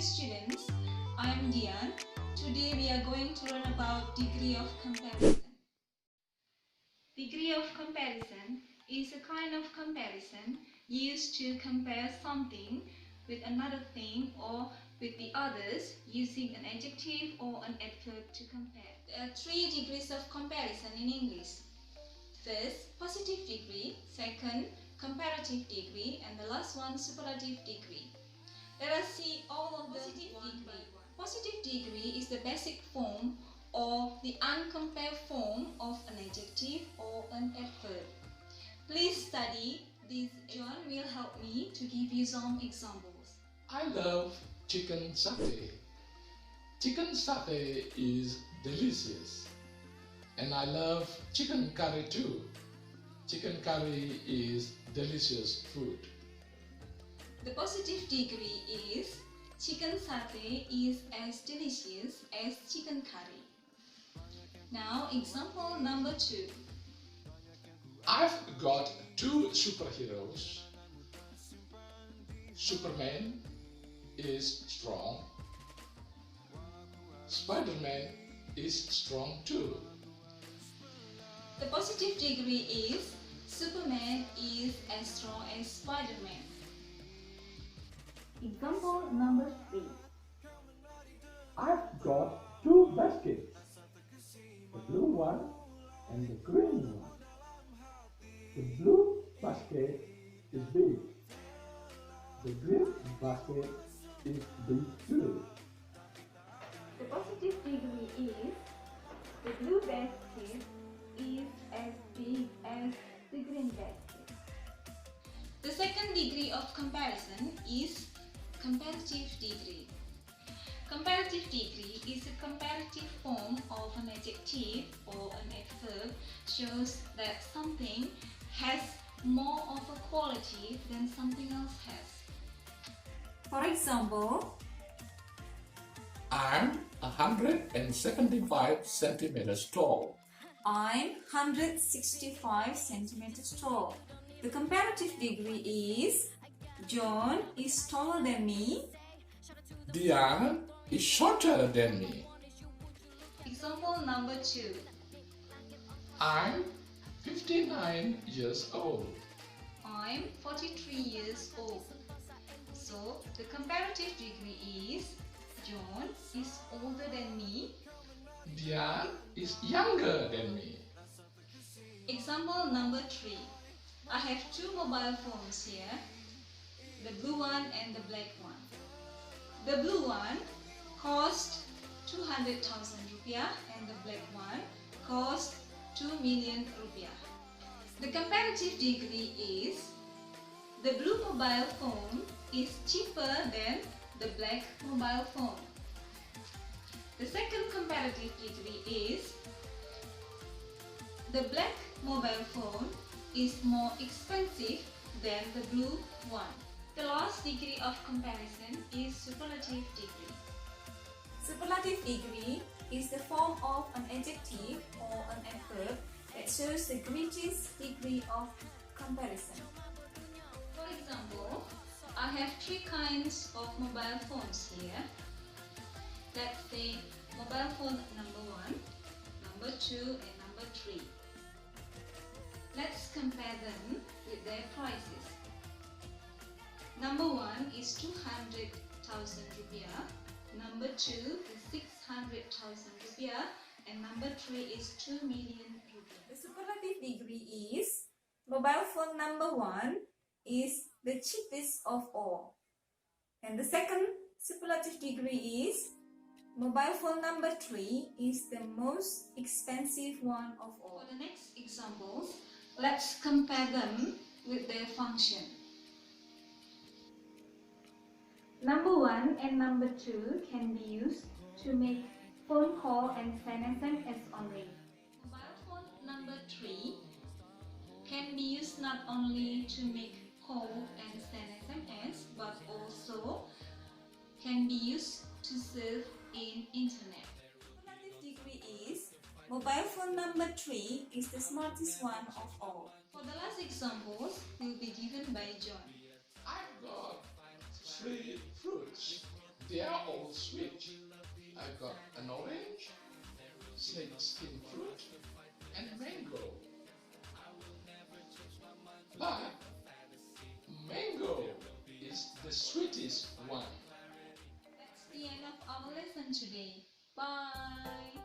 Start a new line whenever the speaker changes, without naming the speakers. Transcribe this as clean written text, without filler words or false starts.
students, I am Dian. Today we are going to learn about degree of comparison. Degree of comparison is a kind of comparison used to compare something with another thing or with the others using an adjective or an adverb to compare. There are 3 degrees of comparison in English. First, positive degree. Second, comparative degree. And the last one, superlative degree. Let us see all of the positive degree. Positive degree is the basic form or the uncompared form of an adjective or an adverb. Please study this. John will help me to give you some examples.
I love chicken satay. Chicken satay is delicious. And I love chicken curry too. Chicken curry is delicious food.
The positive degree is chicken satay is as delicious as chicken curry. Now, example number 2.
I've got 2 superheroes. Superman is strong. Spider-Man is strong too.
The positive degree is Superman is as strong as Spider-Man. Example number 3.
I've got 2 baskets, the blue one and the green one. The blue basket is big. The green basket is big too.
The positive degree is the blue basket is as big as the green basket. The second degree of comparison is comparative degree. Comparative degree is a comparative form of an adjective or an adverb, shows that something has more of a quality than something else has. For example,
I'm 175 centimeters tall.
I'm 165 centimeters tall. The comparative degree is John is taller than me.
Dian is shorter than me.
Example number 2.
I'm 59 years old.
I'm 43 years old. So the comparative degree is John is older than me.
Dian is younger than me.
Example number 3. I have 2 mobile phones here, the blue one and the black one. The blue one cost 200,000 rupiah and the black one cost 2 million rupiah. The comparative degree is the blue mobile phone is cheaper than the black mobile phone. The second comparative degree is the black mobile phone is more expensive than the blue one. The last degree of comparison is superlative degree. Superlative degree is the form of an adjective or an adverb that shows the greatest degree of comparison. For example, I have 3 kinds of mobile phones here. Let's say mobile phone number 1, number 2 and number 3. Let's compare them with their prices. Number 1 is 200,000 rupiah, number 2 is 600,000 rupiah, and number 3 is 2 million rupiah. The superlative degree is mobile phone number 1 is the cheapest of all. And the second superlative degree is mobile phone number 3 is the most expensive one of all. For the next examples, let's compare them with their function. Number 1 and number 2 can be used to make phone call and send SMS only. Mobile phone number 3 can be used not only to make call and send SMS, but also can be used to surf in internet. Superlative degree is mobile phone number 3 is the smartest one of all. For the last examples will be given by John.
I've got 3 fruits. they are all sweet. I've got an orange, snake skin fruit, and mango. But mango is the sweetest one.
That's the end of our lesson today. Bye!